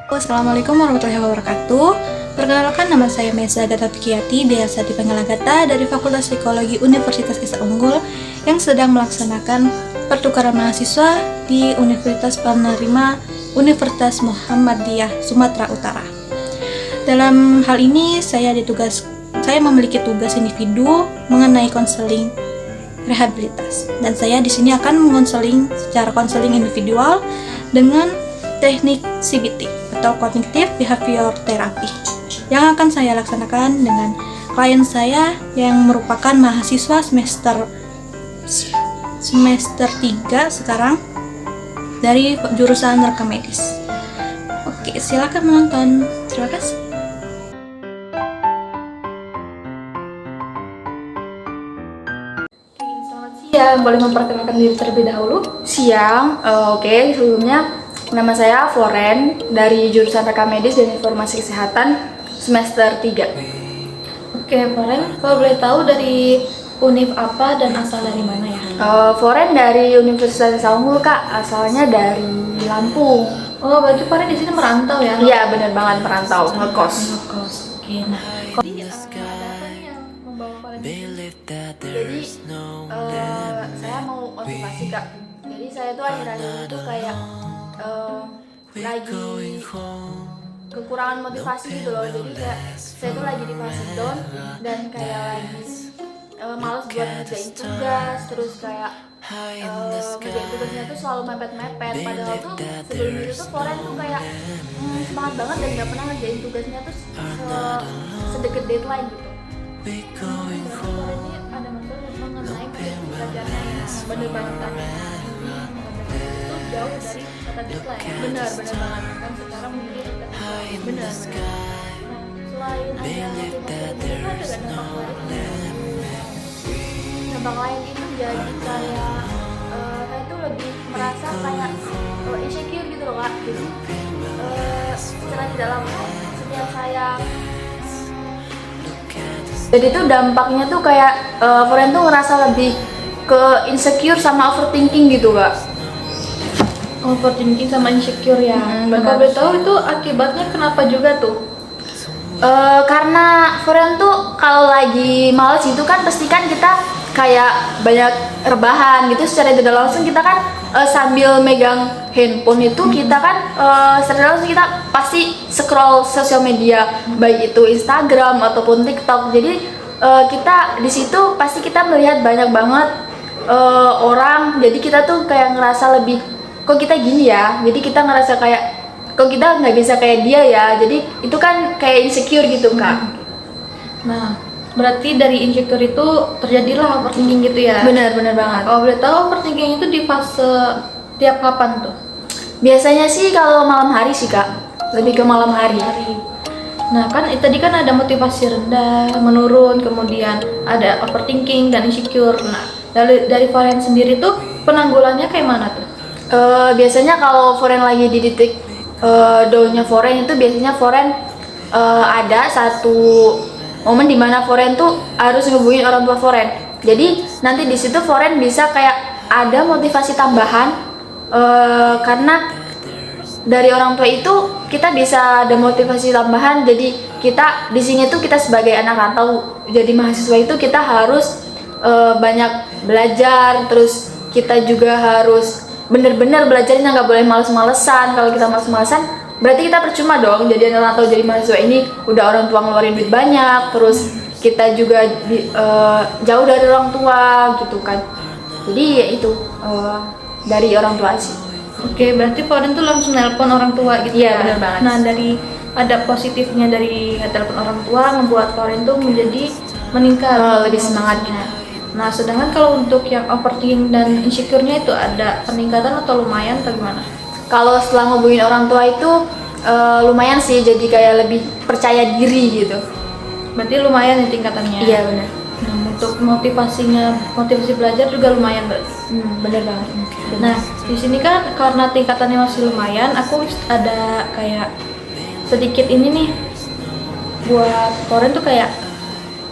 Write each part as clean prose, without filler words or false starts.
Assalamualaikum warahmatullahi wabarakatuh. Perkenalkan, nama saya Meza Gatatkiati, biasa dipanggil Agatha, dari Fakultas Psikologi Universitas Kisah Unggul yang sedang melaksanakan pertukaran mahasiswa di Universitas Penerima Universitas Muhammadiyah Sumatera Utara. Dalam hal ini saya memiliki tugas individu mengenai konseling rehabilitas, dan saya di sini akan mengonseling secara konseling individual dengan teknik CBT atau Cognitive Behavior Therapy yang akan saya laksanakan dengan klien saya yang merupakan mahasiswa semester 3 sekarang dari jurusan rekam medis. Oke, silakan menonton. Terima kasih. Selamat siang, boleh memperkenalkan diri terlebih dahulu? Siang, oke. Sebelumnya nama saya Floren dari jurusan rekam medis dan informasi kesehatan semester 3. Oke, Floren, kalau boleh tahu dari univ apa dan asal dari mana ya? Floren dari Universitas Kisah Unggul, Kak. Asalnya dari Lampung. Oh, berarti Floren di sini merantau ya? Iya, bener banget, merantau, ngekos. Oke, nah, jadi ada apa nih yang membawa Floren di sini? Jadi, saya mau motivasi, Kak. Jadi saya tuh akhir-akhir itu kayak lagi kekurangan motivasi gitu loh. Jadi kayak saya tuh lagi di fase down dan kayak lagi males buat ngerjain tugas, terus kayak ngerjain tugasnya tuh selalu mepet-mepet. Padahal tuh sebelum itu tuh Floren tuh kayak semangat banget dan gak pernah ngerjain tugasnya tuh sedekat deadline gitu. Floren ini ada masalah mengenai materi pelajarannya ya? Bener banget tadi. Itu jauh dari kata deadline. Bener banget. Kan sekarang mungkin benar. Nah, selain ada motivasi itu ada gak dampak lainnya? Dampak lain itu jadi kayak saya tuh lebih merasa kayak insecure gitu loh, Kak. Jadi secara tidak langsung setiap saya jadi tuh dampaknya tuh kayak Floren tuh ngerasa lebih ke insecure sama overthinking gitu, Kak. Overthinking sama insecure ya. Kalau boleh tahu itu akibatnya kenapa juga tuh? Karena Floren tuh kalau lagi males itu kan pasti kan kita kayak banyak rebahan gitu, secara tidak langsung kita kan sambil megang handphone itu kita kan secara langsung kita pasti scroll sosial media, baik itu Instagram ataupun TikTok. Jadi kita di situ pasti kita melihat banyak banget orang, jadi kita tuh kayak ngerasa lebih kok kita gini ya, jadi kita ngerasa kayak kok kita nggak bisa kayak dia ya, jadi itu kan kayak insecure gitu, Kak. Nah, berarti dari insecure itu terjadilah overthinking gitu ya? Benar banget. Kalau boleh tahu overthinking itu di fase tiap kapan tuh? Biasanya sih kalau malam hari sih, Kak, lebih ke malam hari. Nah, kan tadi kan ada motivasi rendah, menurun, kemudian ada overthinking dan insecure. Nah, dari Floren sendiri tuh penanggulannya kayak mana tuh? Biasanya kalau Floren lagi di titik down-nya Floren itu biasanya Floren ada satu momen dimana Floren tuh harus ngehubungin orang tua Floren. Jadi nanti di situ Floren bisa kayak ada motivasi tambahan karena dari orang tua itu kita bisa ada motivasi tambahan. Jadi kita di sini tuh kita sebagai anak rantau jadi mahasiswa itu kita harus banyak belajar, terus kita juga harus bener-bener belajarnya, nggak boleh males-malesan. Kalau kita males-malesan berarti kita percuma dong jadi anak rantau, jadi mahasiswa ini udah orang tua ngeluarin duit banyak, terus kita juga jauh dari orang tua gitu kan. Jadi ya itu dari orang tua sih. Oke, berarti Floren tuh langsung nelpon orang tua gitu Iya, ya? benar banget. Nah, dari ada positifnya dari telepon orang tua membuat Floren tuh menjadi meningkat, lebih semangat gitu. Nah, sedangkan kalau untuk yang overthinking dan insecure-nya itu ada peningkatan atau lumayan atau gimana? Kalau setelah ngubungin orang tua itu lumayan sih, jadi kayak lebih percaya diri gitu. Berarti lumayan ya tingkatannya? Iya, benar. Nah, untuk motivasi belajar juga lumayan berarti? Bener banget. Nah, di sini kan karena tingkatannya masih lumayan, aku ada kayak sedikit ini nih buat Floren tuh kayak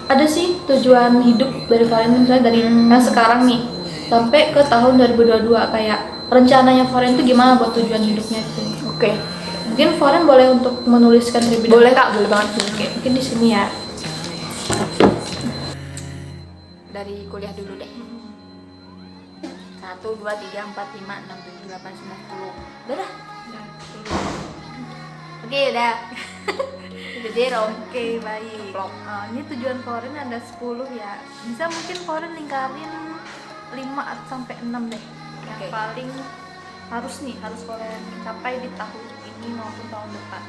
ada sih tujuan hidup dari Floren, misalnya dari sekarang nih sampai ke tahun 2022, kayak rencananya Foren itu gimana buat tujuan hidupnya itu. Oke. Mungkin Foren boleh untuk menuliskan terlebih dahulu. Boleh Kak, boleh banget. Oke, mungkin di sini ya. Dari kuliah dulu deh. 1, 2, 3, 4, 5, 6, 7, 8, 9, 10. Udah dah. Oke, udah. Jadi Rom. Oke, baik. Vlog. Ini tujuan Foren ada 10 ya. Bisa mungkin Foren lingkarin 5 sampai 6 deh. Yang Oke. paling harus Foren capai di tahun ini maupun tahun depan.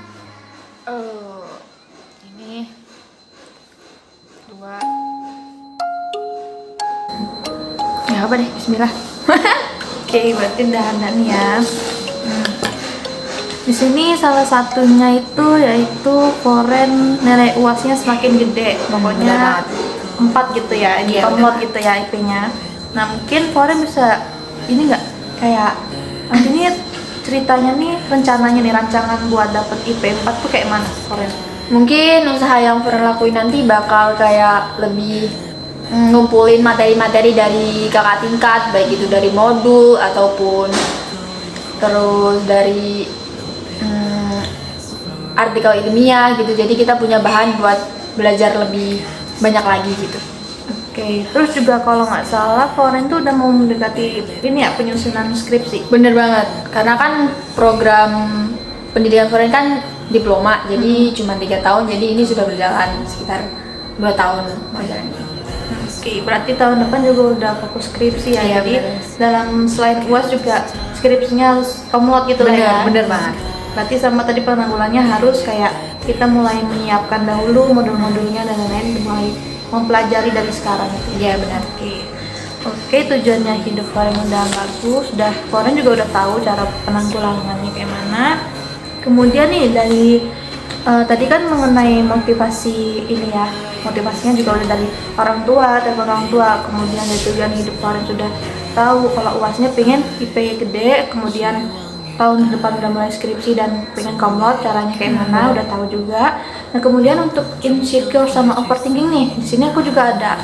Ini 2. Ya apa deh, bismillah. Oke, berarti udah ada nih ya. Di sini salah satunya itu yaitu Foren nilai UASnya semakin gede. benar Pokoknya banget. 4 gitu ya, di Iya, komlot benar. gitu ya IP-nya. Nah, mungkin Foren bisa ini nggak kayak nanti nih ceritanya nih rencananya nih rancangan buat dapet IP 4 tuh kayak mana Foren? Mungkin usaha yang Foren lakuin nanti bakal kayak lebih ngumpulin materi-materi dari kakak tingkat, baik itu dari modul ataupun terus dari artikel ilmiah gitu. Jadi kita punya bahan buat belajar lebih banyak lagi gitu. Oke, terus juga kalau nggak salah Foren tuh udah mau mendekati ini ya penyusunan skripsi. Bener banget, karena kan program pendidikan Foren kan diploma, jadi cuma 3 tahun, jadi ini sudah berjalan sekitar 2 tahun berjalan. Oke, berarti tahun depan juga udah fokus skripsi ya. Iya, Jadi bener. dalam selain UAS juga skripsinya harus komlot gitu lah ya. Bener banget. Berarti sama tadi penanggulannya harus kayak kita mulai menyiapkan dahulu modul-modulnya dan lain-lain, mulai mempelajari dari sekarang itu. Iya benar. Oke, tujuannya hidup Foren udah bagus, Foren juga udah tahu cara penanggulangannya kayak mana. Kemudian nih dari tadi kan mengenai motivasi ini ya, motivasinya juga udah dari orang tua, telepon orang tua. Kemudian dari tujuan hidup Foren sudah tahu kalau UASnya pengen IP gede, kemudian tahun depan udah mulai skripsi dan pengen komlot, caranya kayak mana udah tahu juga. Nah, kemudian untuk insecure sama overthinking nih, di sini aku juga ada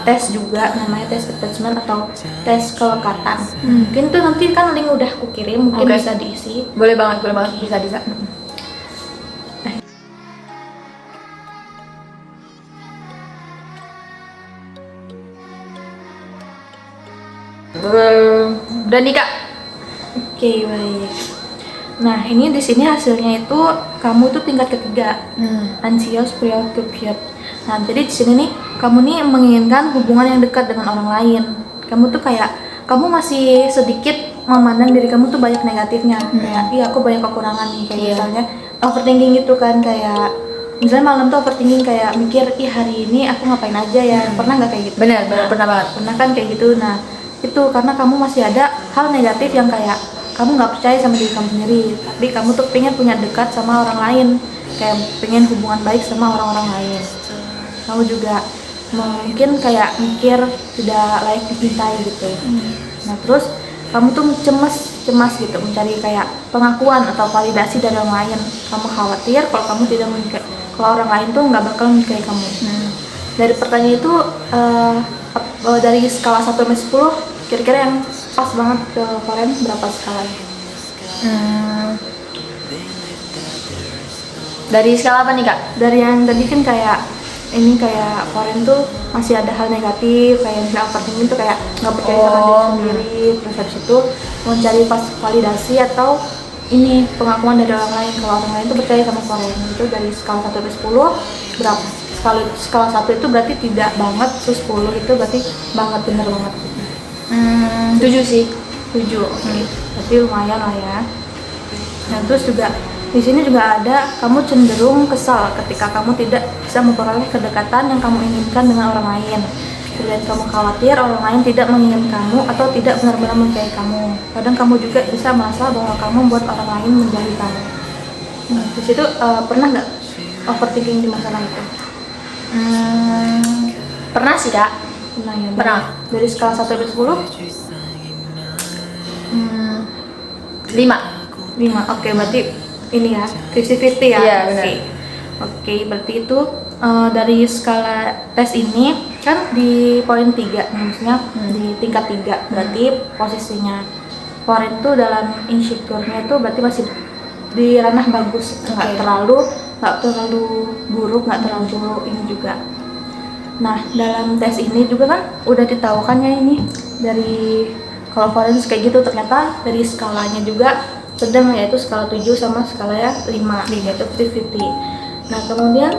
tes juga, namanya tes attachment atau tes kelekatan. Mungkin tuh nanti kan link udah aku kirim, mungkin Oke. bisa diisi. Boleh banget, bisa. Udah nih Kak. Oke, baik. Nah, ini di sini hasilnya itu kamu tuh tingkat ketiga, anxious preoccupied. Nah, jadi di sini nih kamu nih menginginkan hubungan yang dekat dengan orang lain. Kamu tuh kayak kamu masih sedikit memandang diri kamu tuh banyak negatifnya. Kayak, iya aku banyak kekurangan nih, kayak Iya. misalnya overthinking gitu kan, kayak misalnya malam tuh overthinking kayak mikir, ih hari ini aku ngapain aja ya. Pernah nggak kayak gitu? Bener, pernah banget. Pernah kan kayak gitu. Nah, itu karena kamu masih ada hal negatif yang kayak kamu nggak percaya sama diri kamu sendiri, tapi kamu tuh pengen punya dekat sama orang lain, kayak pengen hubungan baik sama orang-orang lain. Kamu juga mungkin kayak mikir tidak layak dicintai gitu. Nah, terus kamu tuh cemas gitu, mencari kayak pengakuan atau validasi dari orang lain. Kamu khawatir kalau kamu tidak kalau orang lain tuh nggak bakal menyukai kamu. Dari pertanyaan itu dari skala 1 sampai 10 kira-kira yang pas banget ke Foren berapa skalanya? Dari skala apa nih Kak? Dari yang tadi kan kayak ini kayak Foren tuh masih ada hal negatif, kayak misalnya overthinking tuh kayak nggak percaya sama diri sendiri, terus habis itu mencari pas validasi atau ini pengakuan dari orang lain, kalau orang lain tuh percaya sama Foren. Itu dari skala 1 sampai 10 berapa? Skala 1 itu berarti tidak banget, terus 10 itu berarti banget, bener banget. 7 sih. 7, oke. Berarti lumayan lah ya. Nah, terus juga di sini juga ada kamu cenderung kesal ketika kamu tidak bisa memperoleh kedekatan yang kamu inginkan dengan orang lain. Kemudian kamu khawatir orang lain tidak menginginkan kamu atau tidak benar-benar mencintai kamu. Kadang kamu juga bisa merasa bahwa kamu membuat orang lain menjauhi kamu. Nah, di situ pernah nggak overthinking di masalah itu? Pernah sih Kak. Pernah ya? Pernah. Dari skala 1 sampai 10? 5. 5, oke, berarti ini ya 50-50 ya. Iya, benar. Oke, berarti itu dari skala tes ini kan di poin 3, maksudnya di tingkat 3, berarti posisinya foreign tuh dalam insecure-nya itu berarti masih di ranah bagus, nggak terlalu buruk, nggak terlalu ini juga. Nah, dalam tes ini juga kan udah ditahukan ya ini dari kalau foreign kayak gitu, ternyata dari skalanya juga sedang, yaitu skala 7 sama skala ya 5 yaitu 50-50. Nah, kemudian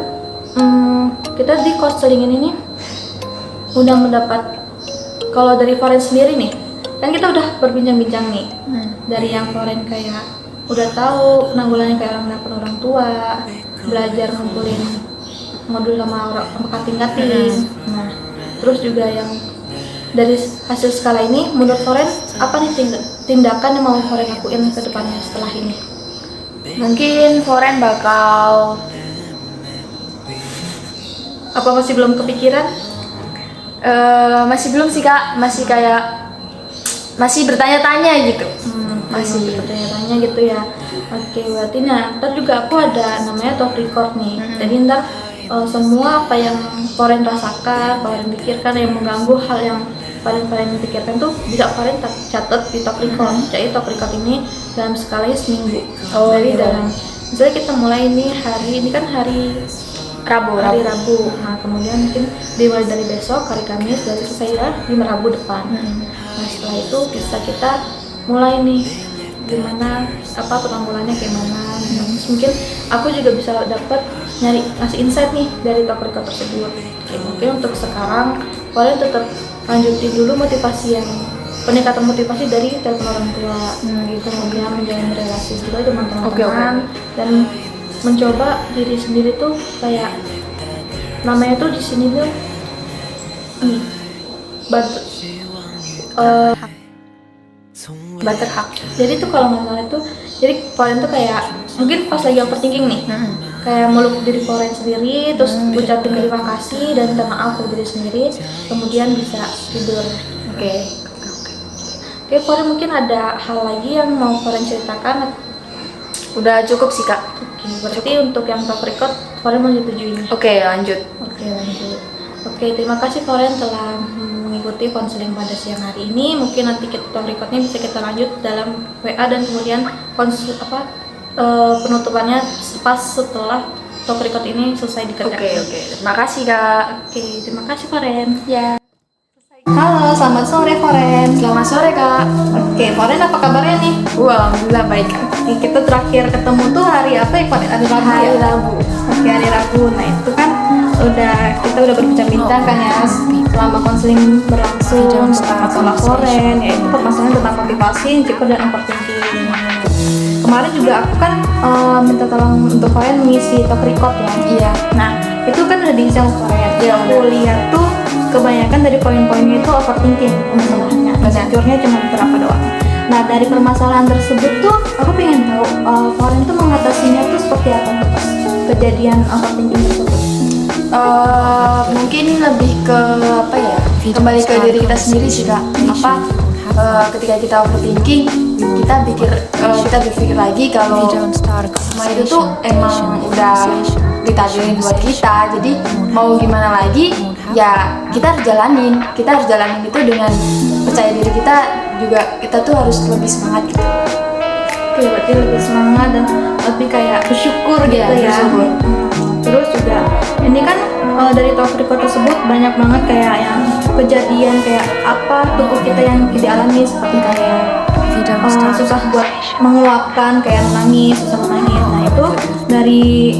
kita di counseling ini udah mendapat, kalau dari foreign sendiri nih kan kita udah berbincang-bincang nih dari yang foreign kayak udah tahu penanggulannya kayak orang tua, belajar ngumpulin modul sama kating-kating. Nah, terus juga yang dari hasil skala ini menurut foreign apa nih tindakan yang mau foreign lakuin ke depannya setelah ini? Mungkin foreign bakal Apa masih belum kepikiran? Masih belum sih Kak, masih kayak masih bertanya-tanya gitu. Masih bertanya-tanya gitu ya. Oke, berarti ntar juga aku ada namanya top record nih. Jadi ntar semua apa yang foreign rasakan, foreign pikirkan yang mengganggu hal yang foreign pikirkan tuh bisa foreign catat di top record. Jadi top record ini dalam skalanya seminggu. Jadi dalam misalnya kita mulai ini kan hari Rabu. Nah, kemudian mungkin dimulai dari besok hari Kamis, dari selesai ya di Rabu depan. Nah, setelah itu bisa kita mulai nih gimana apa penanggulannya kayak mana. Terus mungkin aku juga bisa dapat ngasih insight nih dari top record tersebut. Oke, mungkin untuk sekarang kalian tetap lanjutin dulu peningkatan motivasi dari telepon orang tua, kemudian menjalin relasi juga dengan teman-teman dan mencoba diri sendiri tuh kayak namanya tuh di sini tuh butterhug. Jadi tuh kalau nggak salah tuh, jadi kalian tuh kayak mungkin pas lagi overthinking nih, kayak meluk diri kalian sendiri, terus ucapin terima kasih dan minta maaf ke diri sendiri, kemudian bisa tidur. Oke, kalian mungkin ada hal lagi yang mau kalian ceritakan? Udah cukup sih Kak. Berarti untuk yang top record kalian menyetujui. Oke, lanjut. Oke, terima kasih kalian telah mengikuti konseling pada siang hari ini. Mungkin nanti kita top recordnya bisa kita lanjut dalam WA dan kemudian penutupannya pas setelah top record ini selesai dikerjakan. Oke. Terima kasih Kak. Oke, terima kasih Foren. Ya. Halo, selamat sore Foren. Selamat sore Kak. Oke, Foren apa kabarnya nih? Alhamdulillah baik Kak. Kita terakhir ketemu tuh hari apa ya Foren? Hari Rabu ya? Rabu. Oke, hari Rabu. Nah itu kan kita udah berbincang-bincang kan ya selama konseling berlangsung tentang masalah Foren, yaitu permasalahan tentang motivasi, insecure dan overthinking. Kemarin juga aku kan minta tolong untuk Foren mengisi top record ya. Iya. Nah itu kan udah diisi sama Foren. Iya, aku lihat tuh kebanyakan dari poin-poinnya itu overthinking masalahnya, insecure-nya cuma berapa doang. Nah dari permasalahan tersebut tuh aku pengen tahu Foren tuh mengatasinya tuh seperti apa tuh pas kejadian overthinking tersebut. Mungkin lebih ke apa ya, kembali ke diri kita sendiri sih Kak. Ketika kita overthinking, kita berpikir lagi kalau semua itu tuh emang udah ditakdirin buat kita. Jadi mau gimana lagi ya kita harus jalanin itu dengan percaya diri kita juga. Kita tuh harus lebih semangat gitu. Oke, berarti lebih semangat dan lebih kayak bersyukur gitu ya. Terus juga ini kan dari top record tersebut banyak banget kayak yang kejadian kayak apa tubuh kita yang dialami, seperti kayak susah buat mengeluapkan, kayak menangis, susah menangis. Nah itu dari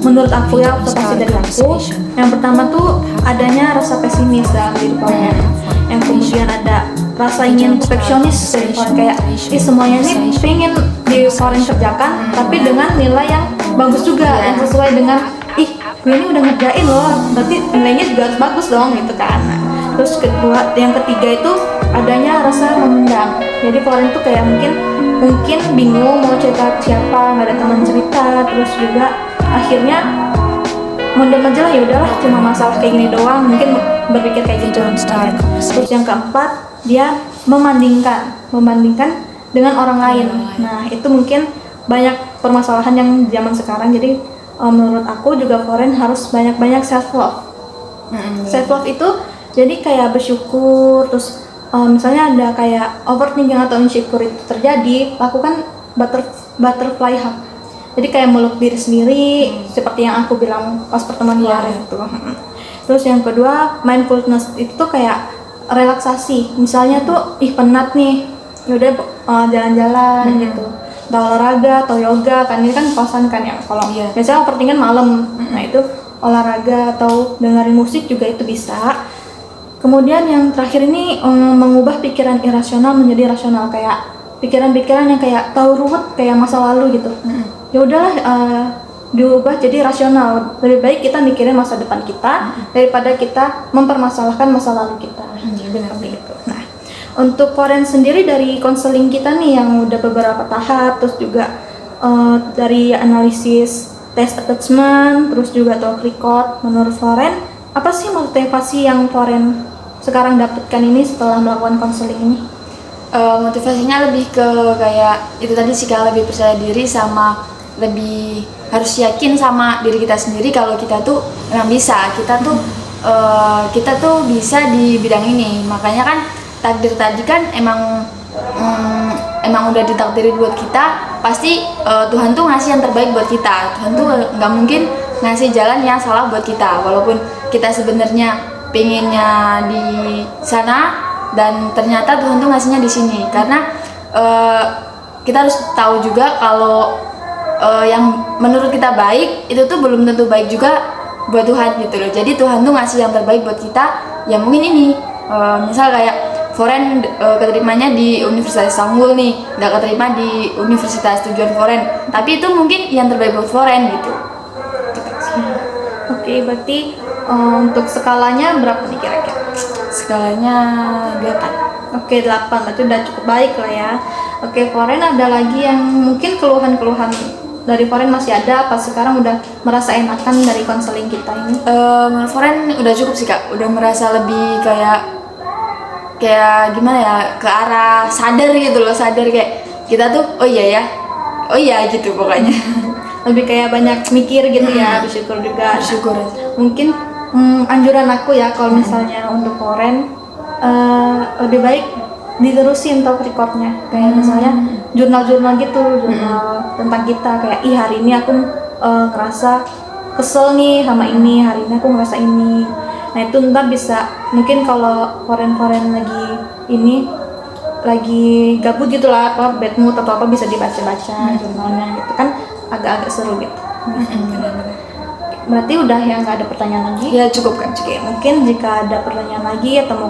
menurut aku ya, observasi dari aku, yang pertama tuh adanya rasa pesimis dalam diri kalian, yang kemudian ada rasa ingin perfeksionis dari kalian, kayak semuanya ini pengen di kalian kerjakan tapi dengan nilai yang bagus juga, yang sesuai dengan gue ini udah ngerjain loh, berarti nilainya juga harus bagus dong gitu kan. Nah, terus yang ketiga itu adanya rasa memendam. Jadi kalian tuh kayak mungkin bingung mau cerita ke siapa, nggak ada teman cerita, terus juga akhirnya mendem aja lah, ya udahlah cuma masalah kayak gini doang, mungkin berpikir kayak gitu. Terus yang keempat dia membandingkan dengan orang lain. Nah itu mungkin banyak permasalahan yang zaman sekarang. Jadi menurut aku juga Foren harus banyak-banyak self love. Self love itu jadi kayak bersyukur, terus misalnya ada kayak overthinking atau insecure itu terjadi, lakukan butterfly hug. Jadi kayak meluk diri sendiri, seperti yang aku bilang pas pertemuan kemarin itu. Terus yang kedua, mindfulness itu tuh kayak relaksasi. Misalnya tuh penat nih, yaudah jalan-jalan gitu, atau olahraga atau yoga kan, ini kan kosan kan ya. Kalau biasanya overthinking malam, nah itu olahraga atau dengerin musik juga itu bisa. Kemudian yang terakhir ini mengubah pikiran irasional menjadi rasional, kayak pikiran-pikiran yang kayak tahu ruwet kayak masa lalu gitu. Ya udahlah, diubah jadi rasional. Lebih baik kita mikirin masa depan kita daripada kita mempermasalahkan masa lalu kita. Benar Gitu. Nah, untuk foren sendiri dari konseling kita nih yang udah beberapa tahap, terus juga dari analisis test attachment, terus juga talk record, menurut foren apa sih motivasi yang foren sekarang dapatkan ini setelah melakukan konseling ini? Motivasinya lebih ke kayak itu tadi sih, Kak, lebih percaya diri sama lebih harus yakin sama diri kita sendiri kalau kita tuh memang bisa, kita tuh bisa di bidang ini. Makanya kan takdir tadi kan emang udah ditakdirin buat kita, pasti Tuhan tuh ngasih yang terbaik buat kita. Tuhan tuh nggak mungkin ngasih jalan yang salah buat kita, walaupun kita sebenarnya pengennya di sana dan ternyata Tuhan tuh ngasihnya di sini. Karena kita harus tahu juga kalau yang menurut kita baik itu tuh belum tentu baik juga buat Tuhan gitu loh. Jadi Tuhan tuh ngasih yang terbaik buat kita. Ya mungkin ini misal kayak foren keterimanya di Universitas Istanbul nih, nggak keterima di universitas tujuan foren, tapi itu mungkin yang terbaik buat foren gitu. Oke, berarti untuk skalanya berapa nih kira-kira? Skalanya 8. Oke, 8, berarti udah cukup baik lah ya. Oke, foren ada lagi yang mungkin keluhan-keluhan dari foren masih ada, pas sekarang udah merasa enakan dari konseling kita ini? Menurut foren udah cukup sih, Kak. Udah merasa lebih kayak gimana ya, ke arah sadar gitu loh, sadar kayak kita tuh oh iya gitu pokoknya. Lebih kayak banyak mikir gitu ya, bersyukur juga. Bersyukur. Mungkin anjuran aku ya, kalau misalnya untuk foren lebih baik diterusin talk recordnya, kayak misalnya jurnal-jurnal gitu, jurnal tentang kita, kayak hari ini aku ngerasa kesel nih sama ini, hari ini aku ngerasa ini. Nah itu ntar bisa, mungkin kalau foren-foren lagi gabut gitu lah, apa bad mood atau apa, bisa dibaca-baca jurnalnya gitu kan, agak-agak seru gitu. Benar-benar. Berarti udah ya, nggak ada pertanyaan lagi? Ya cukup kan. Oke, mungkin jika ada pertanyaan lagi atau mau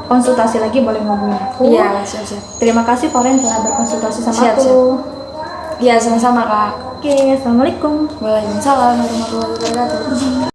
konsultasi lagi boleh ngomongin aku. Iya, siap-siap. Terima kasih Foren telah berkonsultasi sama Siap, aku. Iya, sama-sama, Kak. Oke, assalamualaikum. Waalaikumsalam warahmatullahi wabarakatuh.